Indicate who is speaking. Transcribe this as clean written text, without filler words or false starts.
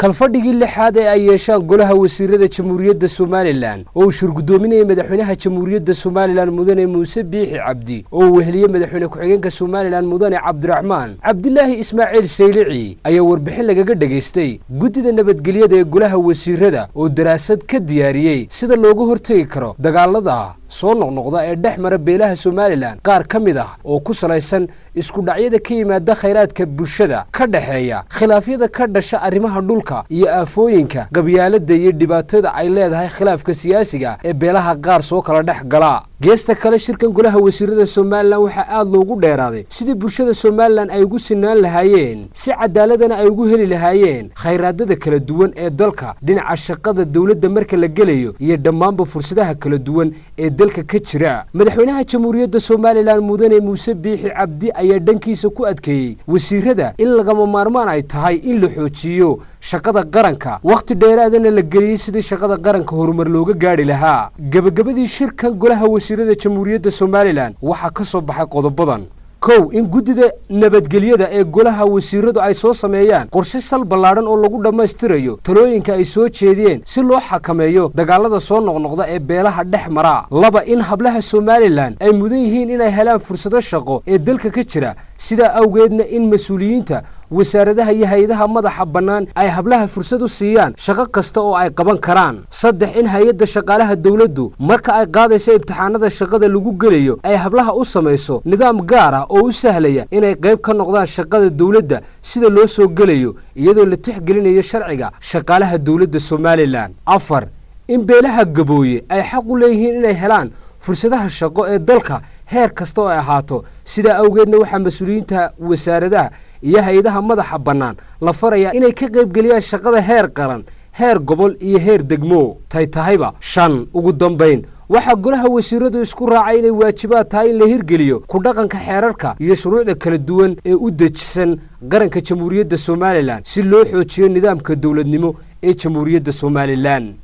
Speaker 1: kalfadhigii lixaad ee ay yeeshaan golaha wasiirada jamhuuriyadda Soomaaliland oo shirgudoominaya madaxweynaha jamhuuriyadda Soomaaliland mudane Muuse Biixi Cabdi oo weheliyay madaxweyne ku-xigeenka Soomaaliland mudane Cabdiraxmaan Cabdilaahi Ismaaciil Saylici ayaa warbixin lagaga dhageystay guddida nabadgelyada ee golaha wasiirada oo daraasad ka diyaariyay sida looga hortagi karo dagaalada soo noqnoqda ee dhexmara beelaha Soomaaliland qaar kamid ah oo ku salaysan isku dhacyada ka yimaada khayraadka bulshada ka dhaxeeya khilaafyada ka dhasha arrimaha dhulka iyo aafooyinka qabyaaladda iyo dhibaatada ay leedahay khilaafka siyaasiga ee beelaha qaar soo kala dhex gala geesta kale shirkan golaha wasiirada Soomaaliland waxa aad loogu dheeraaday sidii bulshada Soomaaliland ay ugu sinaan lahaayeen si cadaaladana ay ugu heli lahaayeen khayraadada kala duwan ee dalka dhinaca shaqada dawladda marka la gelayo iyo dhammaanba fursadaha kala duwan ee dalka ka jira madaxweynaha jamhuuriyadda Soomaaliland mudane Muuse Biixi Cabdi ayaa dhankiisa ku adkeeyay wasiirada in lagama maarmaan ay tahay in la xoojiyo shaqada qaranka waqti dheeraadana la geliyay sidii shaqada qaranka horumar looga gaari lahaa gabagabadii shirkan golaha wasiirada jamhuuriyadda Soomaaliland waxa ka soo baxay qodobadan kow in guddida nabadgelyada ee golaha wasiiradu ay soo sameeyaan qorshe sal ballaaran oo lagu dhameystirayo talooyinka ay soo jeediyeen si loo xakameeyo dagaalada soo noqnoqda ee beelaha dhexmara laba in hablaha Soomaaliland ay mudan yihiin inay helaan fursado shaqo ee dalka ka jira sida awgeedna in mas'uuliyiinta wasaaradaha iyo hay'adaha madaxa bannaan ay hablaha fursad u siiyaan shaqo kasta oo ay qaban karaan saddex in hay'adda shaqaalaha dawladdu marka ay qaadayso imtixaanada shaqada lagu gelayo ay hablaha u sameeyso nidaam gaar ah oo u sahlaya inay qayb ka noqdaan shaqada dawladda sida loo soo gelayo iyadoo la tixgelinayo sharciga shaqaalaha dawladda Soomaaliland afar in beelaha gabooye ay xaq u leeyihiin inay helaan fursadaha shaqo ee dalka heer kasta oo ay ahaato sida awgeedna waxa mas'uuliyiinta wasaaradaha iyo hay'adaha madaxa bannaan la farayaa inay ka qayb galiyaan shaqada heer qaran heer gobol iyo heer degmo tahayba shan ugu dambeyn waxa golaha wasiiradu isku raacay inay waajibaad tahay in la hirgeliyo ku dhaqanka xeerarka iyo shuruucda kala duwan ee u dejisan qaranka jamhuuriyadda Soomaaliland si loo xoojiyo nidaamka dawladnimo ee jamhuuriyadda Soomaaliland